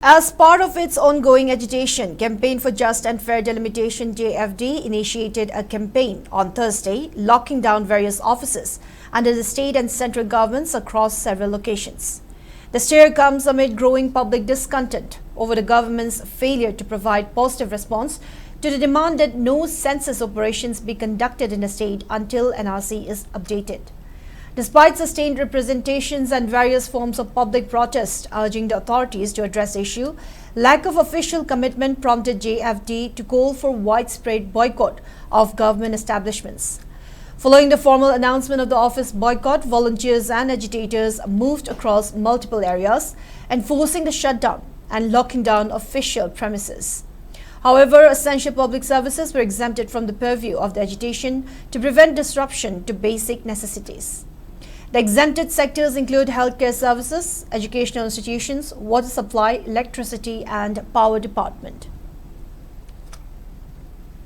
As part of its ongoing agitation, Campaign for Just and Fair Delimitation JFD initiated a campaign on Thursday, locking down various offices under the state and central governments across several locations. The stir comes amid growing public discontent over the government's failure to provide positive response to the demand that no census operations be conducted in the state until NRC is updated. Despite sustained representations and various forms of public protest urging the authorities to address the issue, lack of official commitment prompted JFD to call for widespread boycott of government establishments. Following the formal announcement of the office boycott, volunteers and agitators moved across multiple areas, enforcing the shutdown and locking down official premises. However, essential public services were exempted from the purview of the agitation to prevent disruption to basic necessities. The exempted sectors include healthcare services, educational institutions, water supply, electricity and power department.